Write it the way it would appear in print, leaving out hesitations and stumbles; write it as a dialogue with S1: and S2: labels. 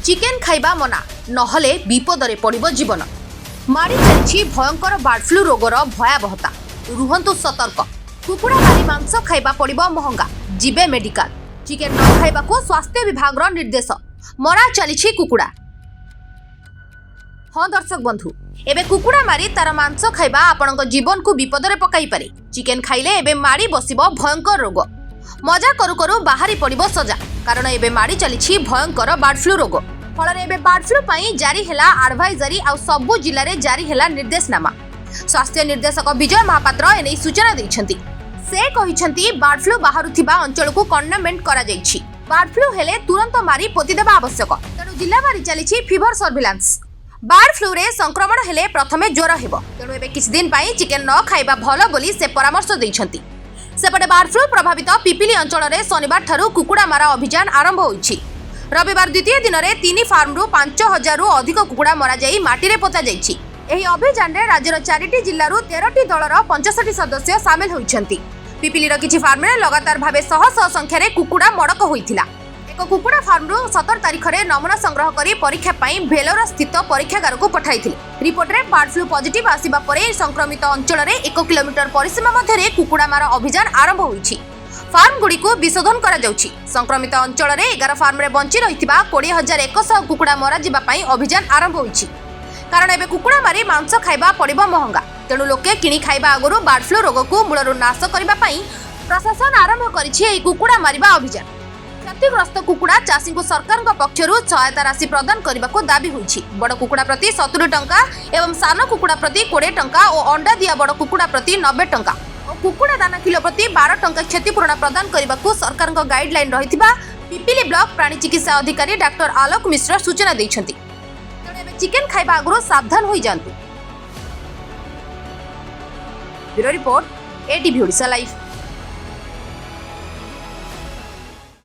S1: Chicken खाइबा मना नहले विपदरे पड़िबो जीवन। मारी चलिछि भयंकर बर्ड फ्लू रोगर भयावहता। रुहंतु सतर्क। कुकुड़ा मारी मांस खाइबा पड़िबो महंगा। जिबे मेडिकल। चिकेन न खाइबाकू स्वास्थ्य विभाग निर्देश। मरा चलिछि कुकुड़ा। हाँ दर्शक बंधु, एबे कुकुड़ा मारी तार मांस खाइबा आपणक जीवन को विपदरे पकाई पारे। चिकेन खाइले एबे मारी बसिबो भयंकर रोग। मजा करू करू बाहरी पड़िबो सजा, कारण एबे मारी चलिछि भयंकर बर्ड फ्लू रोग। फल एबे बर्ड फ्लू पई जारी हेला एडवाइजरी आ सबु जिल्ला रे जारी हेला निर्देशनामा। स्वास्थ्य निर्देशक विजय महापात्र एने सूचना दैछंती। से कहिछंती बर्ड फ्लू बाहरुथिबा अंचल को कंटेनमेंट करा जाइछि। बर्ड फ्लू हेले तुरंत मारी पोति देबा आवश्यक। तेणु जिल्ला मारी चलिछि फीवर सर्विलांस। बर्ड फ्लू रे संक्रमण हेले प्रथमे ज्वर हेबो। तेणु एबे किछ दिन पई चिकेन न खाइबा भलो बोली से परामर्श दैछंती। सेपटे बर्ड फ्लू प्रभावित पिपिली अंचल रे शनिवार ठारू कुकुड़ा मारा अभियान आरंभ होइछि। रविवार द्वितीय दिन में 3 फार्म रु 5000 रु अधिक कुकुड़ा मरा जाई माटी पोता जाइछि। एही अभियान रे राज्यर 4टी जिल्लारू 13टी दलर 65 सदस्य सामिल होइछंती। पिपिलीर किछि फार्म रे लगातार भाबे शह शह संख्या रे कुकुड़ा मड़क होइथिला। एक कुकुड़ा फार्म रु 17 तारिख रे नमूना संग्रह करी परीक्षा पई भेलोर स्थित परीक्षागार को पठाइथिले। रिपोर्ट रे बर्ड फ्लू पॉजिटिव आसीबा परे संक्रमित अंचल रे 1 किलोमीटर परिसीमा मध्य रे कुकुड़ा मारा अभियान आरंभ होइछि। फार्म गुडी को विशोधन करा जाउछि। संक्रमित अंचल रे 11 फार्म रे बंची रहितिबा 20100 कुकुड़ा मरा जिबा पई अभियान आरंभ होइछि। कारण एबे कुकुड़ा मारी मांस खाइबा पड़िबो महंगा। तेणु लोके किणी खाइबा आगुरु बर्ड फ्लू रोग को मूलरू नाश करिबा पई प्रशासन आरंभ करिछि एई कुकुड़ा मारिबा अभियान। क्षतिग्रस्त कुकुड़ा चाषी को सरकार पक्षरु सहायता राशि प्रदान करने को दाबी होइछि। बड़ कुकुड़ा प्रति 70 टंका एवं सान कुकुड़ा प्रति 20 टंका और अंडा दिया बड़ कुकुड़ा प्रति 90 टंका और कुकुड़ा दाना किलो प्रति 12 टंका क्षतिपूरण प्रदान करने को सरकार गाइडलाइन रहिथिबा पिपिली ब्लॉक प्राणी चिकित्सा अधिकारी डॉक्टर आलोक मिश्र सूचना दैछंती। तेणु एबे चिकेन खाइबा आगुरु सावधान होई जांतु। Bureau report ATV Odisha live.